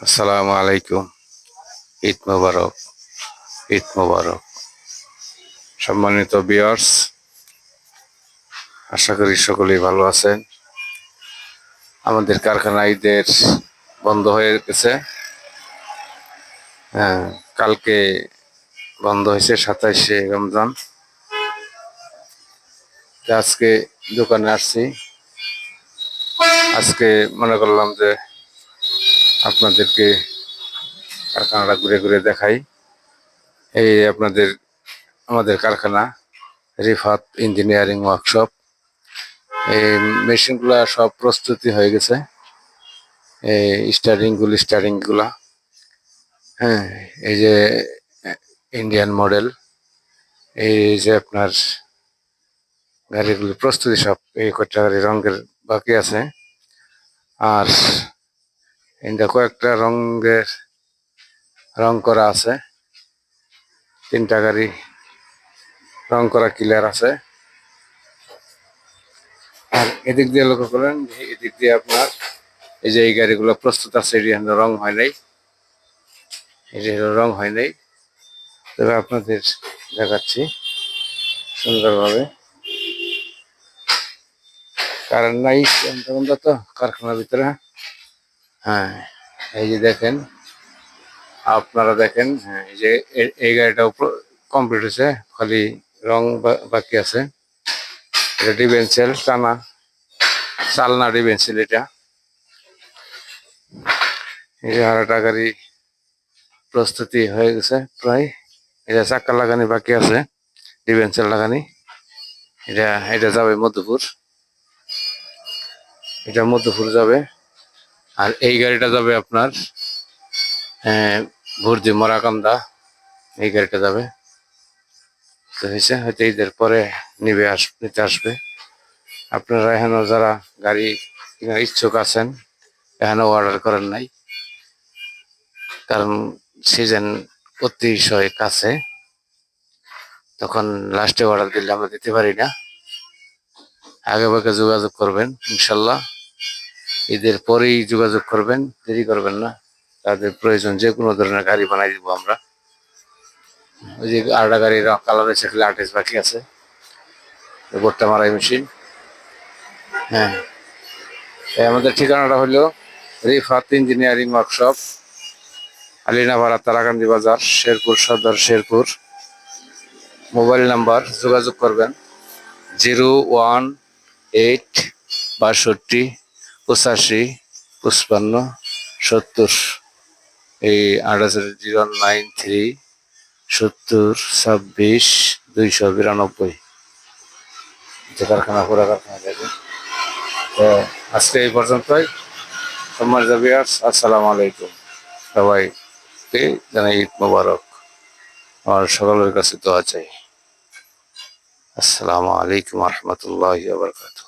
আসসালামু আলাইকুম। ঈদ মোবারক। ঈদ মোবারক। সম্মানিত ভিউয়ার্স, আশা করি সকলেই ভালো আছেন। আমাদের কারখানা ঈদের বন্ধ হয়ে গেছে। হ্যাঁ, কালকে বন্ধ হয়েছে 27শে রমজান। আজকে দোকানে আসছি। আজকে মনে করলাম যে আপনাদেরকে কারখানাটা ঘুরে ঘুরে দেখাই। এই আমাদের কারখানা রিফাত ইঞ্জিনিয়ারিং ওয়ার্কশপ। এই মেশিনগুলা সব প্রস্তুতি হয়ে গেছে। এই স্টারিং গুলা, হ্যাঁ, এই যে ইন্ডিয়ান মডেল, এই যে আপনার গাড়িগুলি প্রস্তুতি সব, এই কয়েকটা গাড়ি রঙের বাকি আছে। আর এটা কয়েকটা রং করা আছে। 3টা গাড়ি রং করা ক্লিয়ার আছে। আর এদিক দিয়ে লক্ষ্য করেন, এদিক দিয়ে আপনার এই যে এই গাড়িগুলো প্রস্তুত আছে, এটি রং হয় নাই, এটি রং হয় নাই। তবে আপনাদের দেখাচ্ছি সুন্দরভাবে। কারেন্ট নাই তখন তো কারখানার ভিতরে। হ্যাঁ, এই যে দেখেন, আপনারা দেখেন, হ্যাঁ, এই যে এই গাড়িটাও কমপ্লিট হয়েছে, খালি রং বাকি আছে। এটা ডিভেন্সেল টানা, চালনা ডিভেন্সেল। এটা এই যে আর একটা গাড়ি প্রস্তুতি হয়ে গেছে প্রায়। এটা চাক্কা লাগানি বাকি আছে, ডিভেন্সেল লাগানি। এটা এটা যাবে মধুপুর, এটা মধুপুর যাবে। আর এই গাড়িটা যাবে আপনার ভর্তি মরাকান্দা, এই গাড়িটা যাবে। তো হয়েছে, হয়তো ঈদের পরে নিতে আসবে। আপনারা এখনো যারা গাড়ি কেনার ইচ্ছুক আছেন, এখনো অর্ডার করেন নাই, কারণ সিজন অতিশয় কাছে। তখন লাস্টে অর্ডার দিলে আমরা দিতে পারি না। আগে ভাগে যোগাযোগ করবেন, ইনশাল্লাহ ঈদের পরেই যোগাযোগ করবেন, দেরি করবেন না। তাদের প্রয়োজন যে কোনো ধরনের গাড়ি বানাই দিব আমরা। ওই যে আরেকটা গাড়ির কালার এসে খালি আর্টিস্ট বাকি আছে, বোর্ডটা মারাই মেশিন। হ্যাঁ, আমাদের ঠিকানাটা হলো রিফাত ইঞ্জিনিয়ারিং ওয়ার্কশপ, আলিনাপাড়া, তারাকান্দি বাজার, শেরপুর সদর, শেরপুর। মোবাইল নাম্বার যোগাযোগ করবেন 018 62 85 55 70। এই আড্রেসের 093 70 26 292। যে কারখানা, পুরা কারখানা দেখে। তো আজকে এই পর্যন্তই। সম্মানিত ভিউয়ার্স, আসসালামু আলাইকুম। সবাইকে জানাই ঈদ মোবারক। আর সকলের কাছে দোয়া চাই। আসসালামু আলাইকুম রহমতুল্লাহি ওয়া বারাকাতুহু।